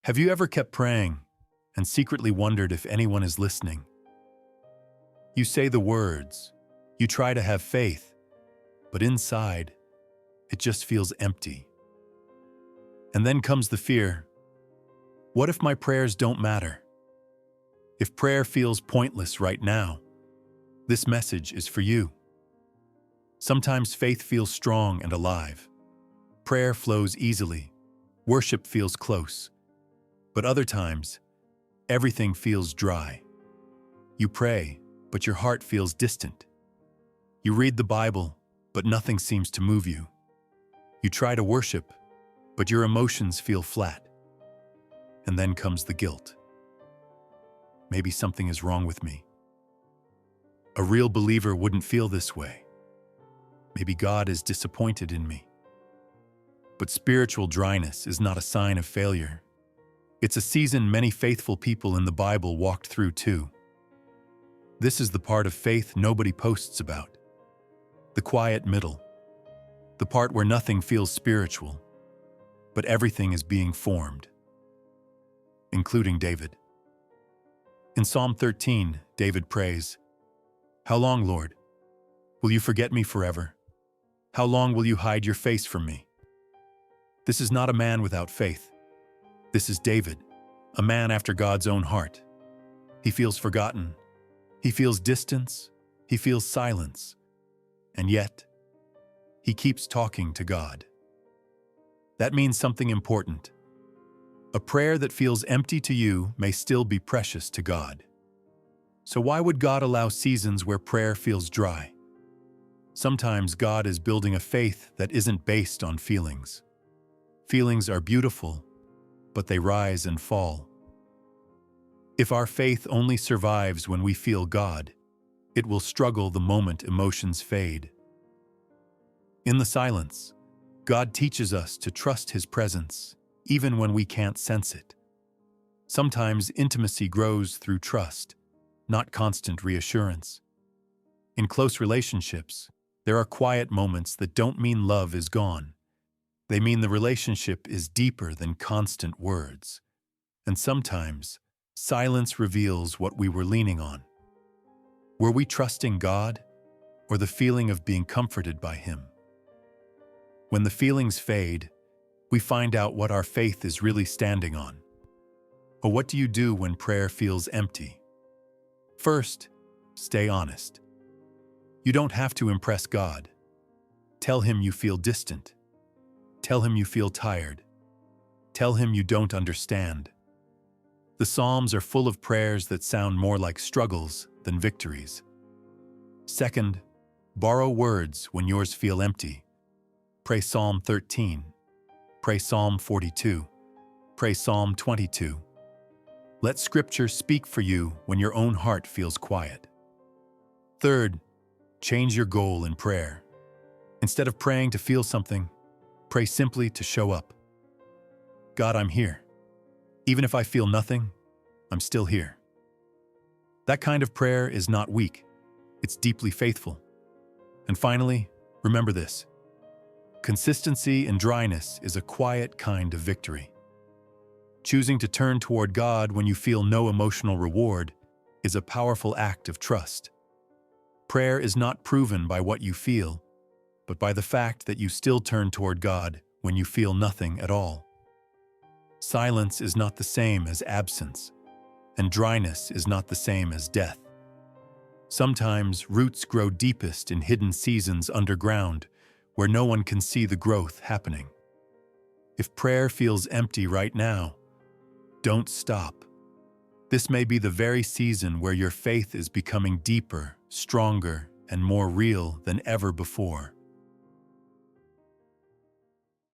Have you ever kept praying and secretly wondered if anyone is listening? You say the words, you try to have faith, but inside, it just feels empty. And then comes the fear. What if my prayers don't matter? If prayer feels pointless right now, this message is for you. Sometimes faith feels strong and alive. Prayer flows easily. Worship feels close. But other times, everything feels dry. You pray, but your heart feels distant. You read the Bible, but nothing seems to move you. You try to worship, but your emotions feel flat. And then comes the guilt. Maybe something is wrong with me. A real believer wouldn't feel this way. Maybe God is disappointed in me. But spiritual dryness is not a sign of failure. It's a season many faithful people in the Bible walked through too. This is the part of faith nobody posts about. The quiet middle. The part where nothing feels spiritual, but everything is being formed. Including David. In Psalm 13, David prays, "How long, Lord? Will you forget me forever? How long will you hide your face from me?" This is not a man without faith. This is David, a man after God's own heart. He feels forgotten. He feels distance. He feels silence. And yet, he keeps talking to God. That means something important. A prayer that feels empty to you may still be precious to God. So why would God allow seasons where prayer feels dry? Sometimes God is building a faith that isn't based on feelings. Feelings are beautiful, but they rise and fall. If our faith only survives when we feel God, it will struggle the moment emotions fade. In the silence, God teaches us to trust His presence, even when we can't sense it. Sometimes intimacy grows through trust, not constant reassurance. In close relationships, there are quiet moments that don't mean love is gone. They mean the relationship is deeper than constant words. And sometimes, silence reveals what we were leaning on. Were we trusting God, or the feeling of being comforted by Him? When the feelings fade, we find out what our faith is really standing on. Or what do you do when prayer feels empty? First, stay honest. You don't have to impress God. Tell Him you feel distant. Tell Him you feel tired. Tell Him you don't understand. The Psalms are full of prayers that sound more like struggles than victories. Second, borrow words when yours feel empty. Pray Psalm 13. Pray Psalm 42. Pray Psalm 22. Let Scripture speak for you when your own heart feels quiet. Third, change your goal in prayer. Instead of praying to feel something, pray simply to show up. God, I'm here. Even if I feel nothing, I'm still here. That kind of prayer is not weak. It's deeply faithful. And finally, remember this. Consistency in dryness is a quiet kind of victory. Choosing to turn toward God when you feel no emotional reward is a powerful act of trust. Prayer is not proven by what you feel, but by the fact that you still turn toward God when you feel nothing at all. Silence is not the same as absence, and dryness is not the same as death. Sometimes roots grow deepest in hidden seasons underground, where no one can see the growth happening. If prayer feels empty right now, don't stop. This may be the very season where your faith is becoming deeper, stronger, and more real than ever before.